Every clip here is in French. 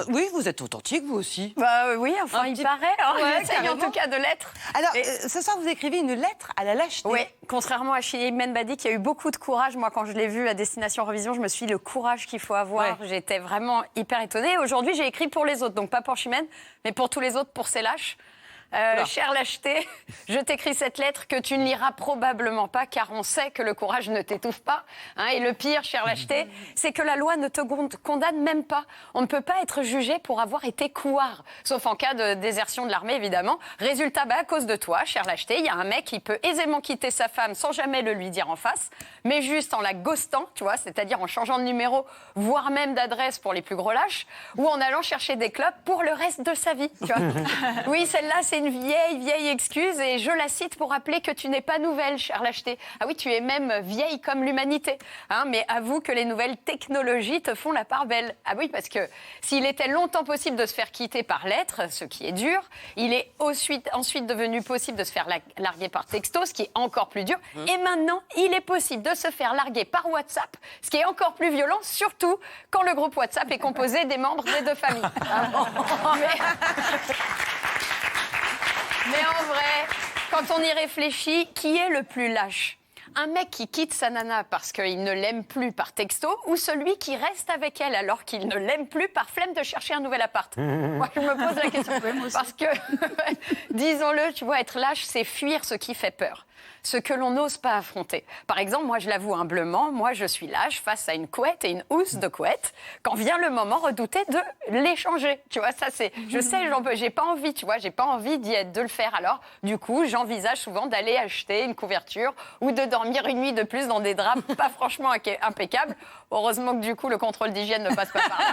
Oui, vous êtes authentique, vous aussi. Oui, enfin, il paraît. J'essaye en tout cas de l'être. Alors, ce soir, vous écrivez une lettre à la lâcheté. Oui, contrairement à Chimène Badi, qui a eu beaucoup de courage. Moi, quand je l'ai vu à Destination Eurovision, je me suis dit le courage qu'il faut avoir. Ouais. J'étais vraiment hyper étonnée. Aujourd'hui, j'ai écrit pour les autres, donc pas pour Chimène, mais pour tous les autres, pour ces lâches. Chère lâcheté, je t'écris cette lettre que tu ne liras probablement pas, car on sait que le courage ne t'étouffe pas. Et le pire, chère lâcheté, c'est que la loi ne te condamne même pas. On ne peut pas être jugé pour avoir été couard, sauf en cas de désertion de l'armée, évidemment. Résultat, à cause de toi, chère lâcheté, il y a un mec qui peut aisément quitter sa femme sans jamais le lui dire en face, mais juste en la ghostant, tu vois, c'est-à-dire en changeant de numéro, voire même d'adresse pour les plus gros lâches, ou en allant chercher des clopes pour le reste de sa vie. Tu vois. Oui, celle-là, c'est une vieille excuse et je la cite pour rappeler que tu n'es pas nouvelle, chère lâcheté. Ah oui, tu es même vieille comme l'humanité. Mais avoue que les nouvelles technologies te font la part belle. Ah oui, parce que s'il était longtemps possible de se faire quitter par lettre, ce qui est dur, il est ensuite devenu possible de se faire larguer par texto, ce qui est encore plus dur. Et maintenant, il est possible de se faire larguer par WhatsApp, ce qui est encore plus violent, surtout quand le groupe WhatsApp est composé des membres des deux familles. Mais en vrai, quand on y réfléchit, qui est le plus lâche ? Un mec qui quitte sa nana parce qu'il ne l'aime plus par texto ou celui qui reste avec elle alors qu'il ne l'aime plus par flemme de chercher un nouvel appart ? Moi, je me pose la question. Parce que, disons-le, tu vois, être lâche, c'est fuir ce qui fait peur. Ce que l'on n'ose pas affronter. Par exemple, moi, je l'avoue humblement, moi, je suis lâche face à une couette et une housse de couette quand vient le moment redouté de l'échanger. Tu vois, ça, c'est... Je sais, j'ai pas envie, tu vois, j'ai pas envie de le faire. Alors, du coup, j'envisage souvent d'aller acheter une couverture ou de dormir une nuit de plus dans des draps pas franchement impeccables. Heureusement que, du coup, le contrôle d'hygiène ne passe pas par là.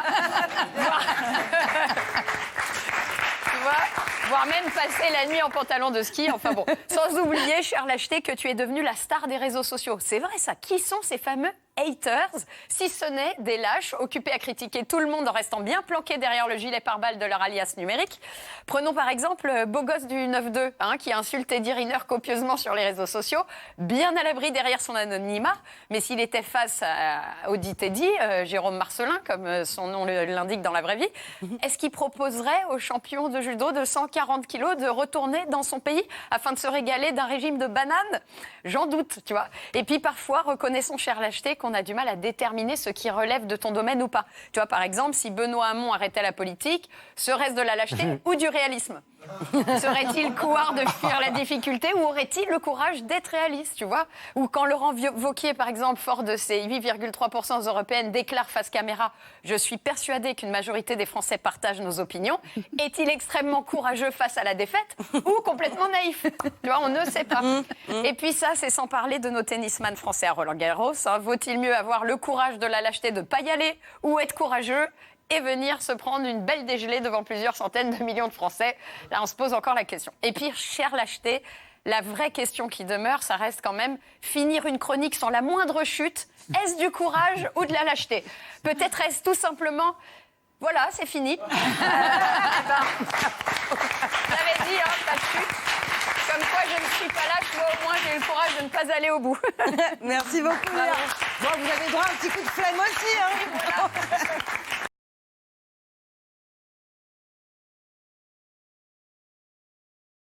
Voire même passer la nuit en pantalon de ski. Enfin bon, sans oublier, chère lâcheté, que tu es devenue la star des réseaux sociaux. C'est vrai ça. Qui sont ces fameux haters, si ce n'est des lâches occupés à critiquer tout le monde en restant bien planqués derrière le gilet pare-balles de leur alias numérique? Prenons par exemple Beau Gosse du 9-2, qui insulte Teddy Riner copieusement sur les réseaux sociaux, bien à l'abri derrière son anonymat. Mais s'il était face au dit Teddy, Jérôme Marcelin, comme son nom l'indique dans la vraie vie, est-ce qu'il proposerait au champion de judo de 140 kilos de retourner dans son pays afin de se régaler d'un régime de bananes? J'en doute, tu vois. Et puis parfois, reconnaissons, chère lâcheté, qu'on a du mal à déterminer ce qui relève de ton domaine ou pas. Tu vois, par exemple, si Benoît Hamon arrêtait la politique, serait-ce de la lâcheté ou du réalisme? Serait-il couard de fuir la difficulté ou aurait-il le courage d'être réaliste, tu vois? Ou quand Laurent Wauquiez, par exemple, fort de ses 8,3% européennes, déclare face caméra « Je suis persuadé qu'une majorité des Français partagent nos opinions », est-il extrêmement courageux face à la défaite ou complètement naïf? Tu vois, on ne sait pas. Et puis ça, c'est sans parler de nos tennisman français à Roland-Garros. Vaut-il mieux avoir le courage de la lâcheté de ne pas y aller ou être courageux et venir se prendre une belle dégelée devant plusieurs centaines de millions de Français? Là, on se pose encore la question. Et puis, chère lâcheté, la vraie question qui demeure, ça reste quand même finir une chronique sans la moindre chute. Est-ce du courage ou de la lâcheté? Peut-être est-ce tout simplement... Voilà, c'est fini. J'avais dit, pas de chute. Comme quoi, je ne suis pas lâche, moi au moins j'ai eu le courage de ne pas aller au bout. Merci beaucoup. Bon, vous avez droit à un petit coup de flemme aussi. Voilà.